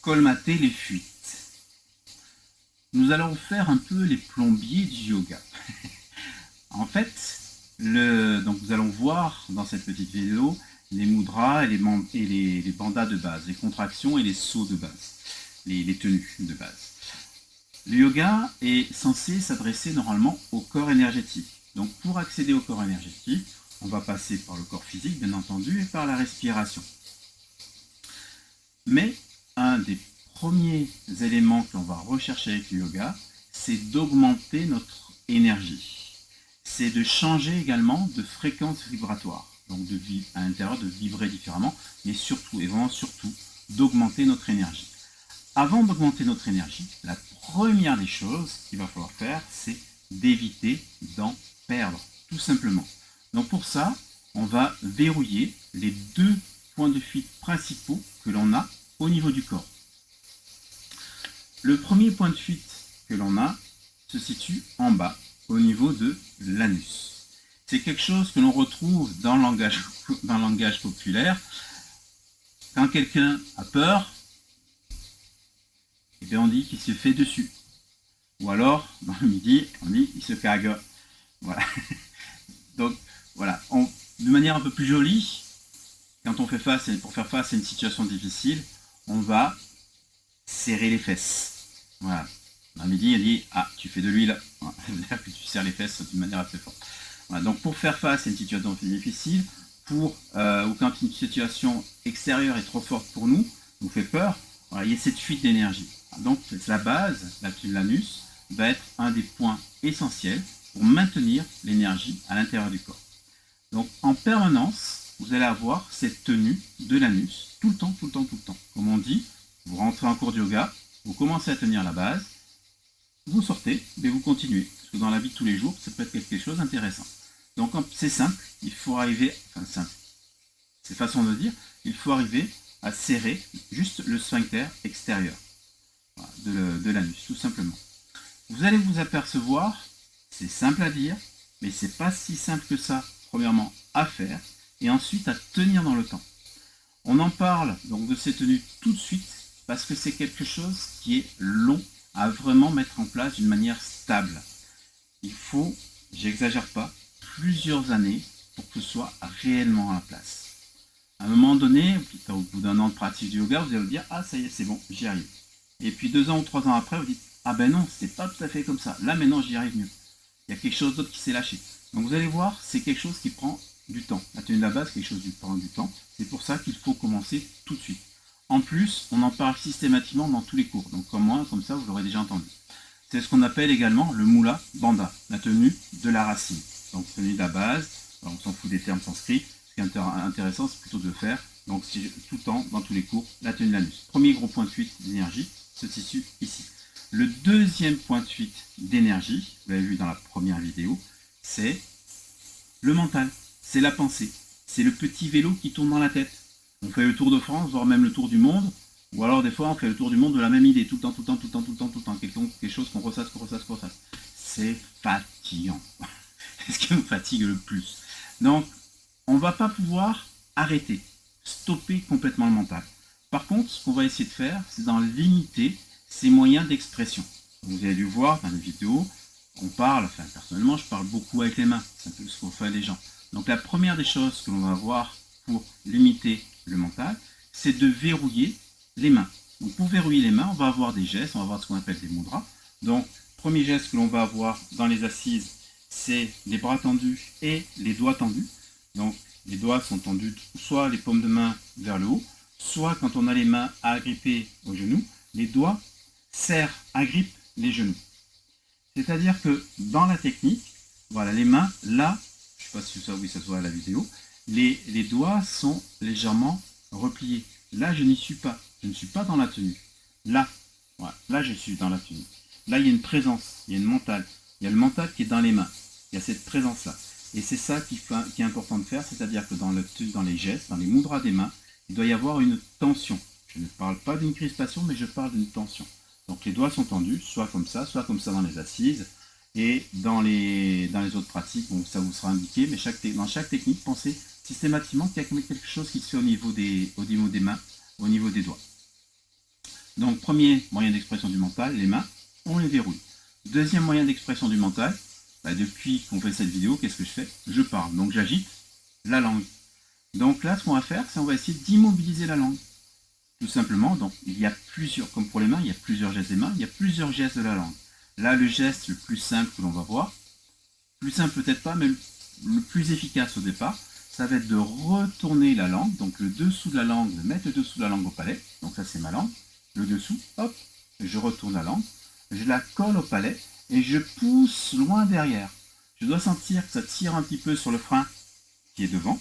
colmater les fuites. Nous allons faire un peu les plombiers du yoga. En fait, donc nous allons voir dans cette petite vidéo les mudras et les bandhas de base, les contractions et les sauts de base, les tenues de base. Le yoga est censé s'adresser normalement au corps énergétique. Donc pour accéder au corps énergétique, on va passer par le corps physique, bien entendu, et par la respiration. Mais un des premiers éléments que l'on va rechercher avec le yoga, c'est d'augmenter notre énergie. C'est de changer également de fréquence vibratoire. Donc à l'intérieur de vibrer différemment, mais surtout, et vraiment surtout, d'augmenter notre énergie. Avant d'augmenter notre énergie, la première des choses qu'il va falloir faire, c'est d'éviter d'en perdre, tout simplement. Donc pour ça, on va verrouiller les deux points de fuite principaux que l'on a au niveau du corps. Le premier point de fuite que l'on a se situe en bas, au niveau de l'anus. C'est quelque chose que l'on retrouve dans le langage populaire. Quand quelqu'un a peur, eh bien on dit qu'il se fait dessus. Ou alors, dans le midi, on dit il se cague. Voilà. Donc, voilà. De manière un peu plus jolie, quand on fait pour faire face à une situation difficile, on va serrer les fesses. Voilà. Dans le midi, on dit ah, tu fais de l'huile. Voilà. C'est-à-dire que tu serres les fesses d'une manière assez forte. Voilà. Donc, pour faire face à une situation difficile, ou quand une situation extérieure est trop forte pour nous fait peur, voilà, il y a cette fuite d'énergie. Donc la base, l'anus, va être un des points essentiels pour maintenir l'énergie à l'intérieur du corps. Donc en permanence, vous allez avoir cette tenue de l'anus tout le temps, tout le temps, tout le temps. Comme on dit, vous rentrez en cours de yoga, vous commencez à tenir la base, vous sortez, mais vous continuez. Parce que dans la vie de tous les jours, ça peut être quelque chose d'intéressant. Donc c'est simple, il faut arriver, enfin simple, c'est façon de dire, il faut arriver à serrer juste le sphincter extérieur de l'anus, tout simplement. Vous allez vous apercevoir, c'est simple à dire, mais c'est pas si simple que ça, premièrement, à faire, et ensuite à tenir dans le temps. On en parle donc de ces tenues tout de suite, parce que c'est quelque chose qui est long à vraiment mettre en place d'une manière stable. Il faut, j'exagère pas, plusieurs années pour que ce soit réellement à la place. À un moment donné, au bout d'un an de pratique du yoga, vous allez vous dire ah ça y est, c'est bon, j'y arrive. Et puis 2 ans ou 3 ans après, vous dites ah ben non, c'est pas tout à fait comme ça. Là maintenant, j'y arrive mieux. Il y a quelque chose d'autre qui s'est lâché. Donc vous allez voir, c'est quelque chose qui prend du temps. La tenue de la base, quelque chose qui prend du temps. C'est pour ça qu'il faut commencer tout de suite. En plus, on en parle systématiquement dans tous les cours. Donc comme moi, comme ça, vous l'aurez déjà entendu. C'est ce qu'on appelle également le Mula Bandha, la tenue de la racine. Donc tenue de la base, alors, on s'en fout des termes sanscrits. Ce qui est intéressant, c'est plutôt de faire, donc tout le temps, dans tous les cours, la tenue de l'anus. Premier gros point de fuite d'énergie se situe ici. Le deuxième point de fuite d'énergie, vous l'avez vu dans la première vidéo, c'est le mental, c'est la pensée, c'est le petit vélo qui tourne dans la tête. On fait le tour de France, voire même le tour du monde, ou alors des fois on fait le tour du monde de la même idée, tout le temps, tout le temps, tout le temps, tout le temps, tout le temps, quelque chose qu'on ressasse, qu'on ressasse, qu'on ressasse. C'est fatigant. C'est ce qui nous fatigue le plus. Donc, on ne va pas pouvoir arrêter, stopper complètement le mental. Par contre, ce qu'on va essayer de faire, c'est d'en limiter ses moyens d'expression. Vous avez dû voir dans les vidéos, on parle, enfin personnellement, je parle beaucoup avec les mains. C'est un peu ce qu'on fait les gens. Donc la première des choses que l'on va voir pour limiter le mental, c'est de verrouiller les mains. Donc pour verrouiller les mains, on va avoir des gestes, on va avoir ce qu'on appelle des mudras. Donc, premier geste que l'on va avoir dans les assises, c'est les bras tendus et les doigts tendus. Donc les doigts sont tendus, soit les paumes de main vers le haut, soit quand on a les mains agrippées aux genoux, les doigts agrippent les genoux. C'est-à-dire que dans la technique, voilà, les mains, là, je ne sais pas si ça se voit à la vidéo, les doigts sont légèrement repliés. Là, je n'y suis pas. Je ne suis pas dans la tenue. Là, voilà, là, je suis dans la tenue. Là, il y a une présence, il y a une mentale. Il y a le mental qui est dans les mains. Il y a cette présence-là. Et c'est ça qui est important de faire, c'est-à-dire que dans les gestes, dans les mudras des mains, il doit y avoir une tension. Je ne parle pas d'une crispation, mais je parle d'une tension. Donc les doigts sont tendus, soit comme ça dans les assises. Et dans les autres pratiques, bon, ça vous sera indiqué, mais dans chaque technique, pensez systématiquement qu'il y a quelque chose qui se fait au niveau des mains, au niveau des doigts. Donc, premier moyen d'expression du mental, les mains, on les verrouille. Deuxième moyen d'expression du mental, depuis qu'on fait cette vidéo, qu'est-ce que je fais? Je parle, donc j'agite la langue. Donc là, ce qu'on va faire, c'est on va essayer d'immobiliser la langue. Tout simplement, donc il y a plusieurs, comme pour les mains, il y a plusieurs gestes des mains, il y a plusieurs gestes de la langue. Là, le geste le plus simple que l'on va voir, plus simple peut-être pas, mais le plus efficace au départ, ça va être de retourner la langue, donc le dessous de la langue, de mettre le dessous de la langue au palais, donc ça c'est ma langue, le dessous, hop, je retourne la langue, je la colle au palais et je pousse loin derrière. Je dois sentir que ça tire un petit peu sur le frein qui est devant,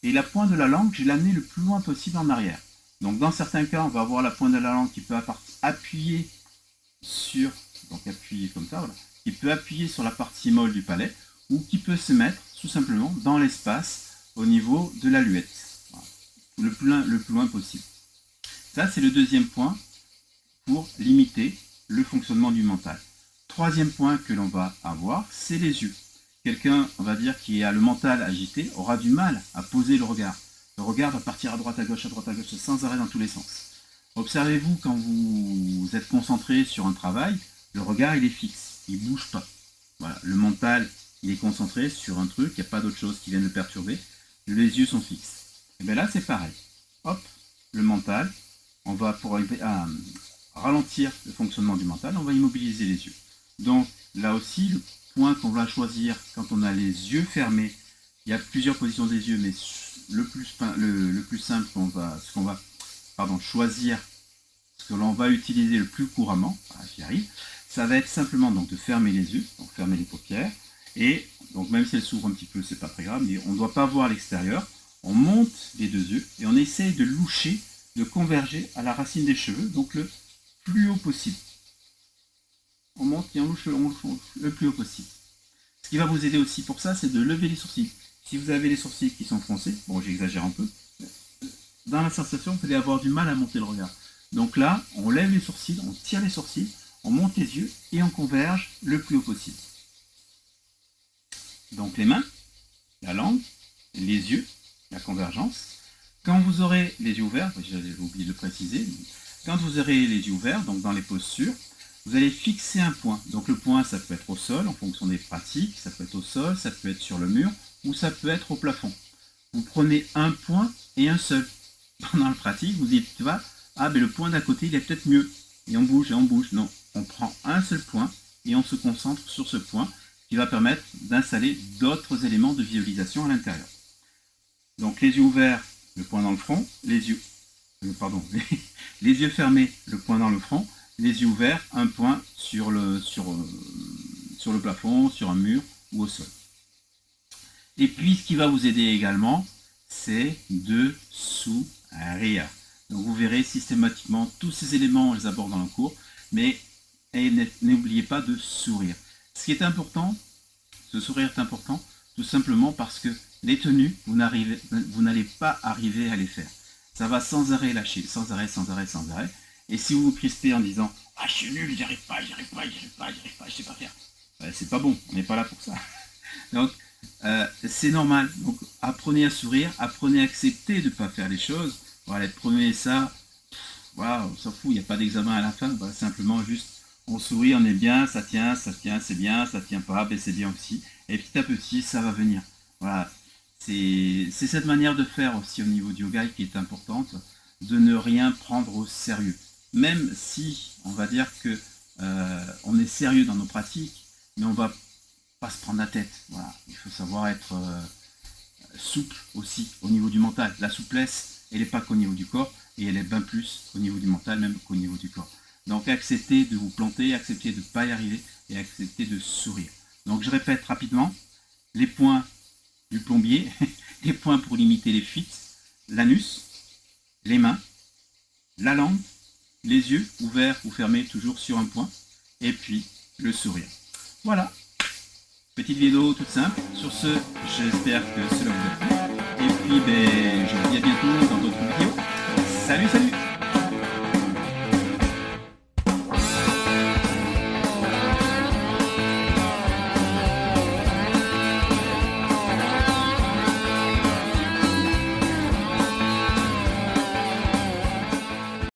et la pointe de la langue, je vais l'amener le plus loin possible en arrière. Donc dans certains cas, on va avoir la pointe de la langue qui peut appuyer sur, donc appuyer comme ça, voilà, qui peut appuyer sur la partie molle du palais, ou qui peut se mettre tout simplement dans l'espace au niveau de la luette, voilà, le plus loin possible. Ça, c'est le deuxième point pour limiter le fonctionnement du mental. Troisième point que l'on va avoir, c'est les yeux. Quelqu'un, on va dire, qui a le mental agité, aura du mal à poser le regard. Le regard va partir à droite, à gauche, sans arrêt dans tous les sens. Observez-vous quand vous êtes concentré sur un travail, le regard il est fixe, il ne bouge pas. Voilà, le mental il est concentré sur un truc, il n'y a pas d'autre chose qui vienne le perturber, les yeux sont fixes. Et bien là c'est pareil. Hop, le mental, on va pour ralentir le fonctionnement du mental, on va immobiliser les yeux. Donc là aussi, le point qu'on va choisir quand on a les yeux fermés, il y a plusieurs positions des yeux, mais le plus simple qu'on va choisir, ce que l'on va utiliser le plus couramment, j'y arrive, ça va être simplement donc de fermer les yeux, donc fermer les paupières, et donc même si elles s'ouvrent un petit peu, c'est pas très grave, mais on ne doit pas voir l'extérieur, on monte les deux yeux et on essaye de loucher, de converger à la racine des cheveux, donc le plus haut possible. On monte et on louche le plus haut possible. Ce qui va vous aider aussi pour ça, c'est de lever les sourcils. Si vous avez les sourcils qui sont froncés, bon j'exagère un peu, dans la sensation, vous allez avoir du mal à monter le regard. Donc là, on lève les sourcils, on tire les sourcils, on monte les yeux et on converge le plus haut possible. Donc les mains, la langue, les yeux, la convergence. Quand vous aurez les yeux ouverts, j'avais oublié de préciser, quand vous aurez les yeux ouverts, donc dans les postures, vous allez fixer un point. Donc le point, ça peut être au sol en fonction des pratiques, ça peut être au sol, ça peut être sur le mur, ou ça peut être au plafond. Vous prenez un point et un seul. Pendant la pratique, vous dites, tu vois, ah ben le point d'à côté, il est peut-être mieux. Et on bouge. Non, on prend un seul point et on se concentre sur ce point qui va permettre d'installer d'autres éléments de visualisation à l'intérieur. Donc les yeux ouverts, le point dans le front, les yeux fermés, le point dans le front, les yeux ouverts, un point sur le plafond, sur un mur ou au sol. Et puis ce qui va vous aider également, c'est de sourire. Donc vous verrez systématiquement tous ces éléments, on les aborde dans le cours, mais n'oubliez pas de sourire. Ce qui est important, ce sourire est important, tout simplement parce que les tenues, vous n'allez pas arriver à les faire. Ça va sans arrêt lâcher, sans arrêt. Et si vous vous crispez en disant « Ah, je suis nul, j'y arrive pas, je sais pas faire », c'est pas bon, on n'est pas là pour ça. Donc, c'est normal. Donc, apprenez à sourire, apprenez à accepter de ne pas faire les choses. Voilà, prenez ça, voilà, on s'en fout, il n'y a pas d'examen à la fin, voilà, simplement juste on sourit, on est bien, ça tient, c'est bien, ça tient pas, ben c'est bien aussi. Et petit à petit, ça va venir. Voilà, c'est cette manière de faire aussi au niveau du yoga qui est importante, de ne rien prendre au sérieux. Même si on va dire que on est sérieux dans nos pratiques, mais on va pas se prendre la tête. Voilà, il faut savoir être souple aussi au niveau du mental. La souplesse, elle n'est pas qu'au niveau du corps, et elle est bien plus au niveau du mental, même qu'au niveau du corps. Donc acceptez de vous planter, acceptez de ne pas y arriver, et acceptez de sourire. Donc je répète rapidement, les points du plombier, les points pour limiter les fuites, l'anus, les mains, la langue, les yeux ouverts ou fermés toujours sur un point, et puis le sourire. Voilà, petite vidéo toute simple. Sur ce, j'espère que cela vous a plu. Et puis, je vous dis à bientôt dans d'autres vidéos. Salut, salut!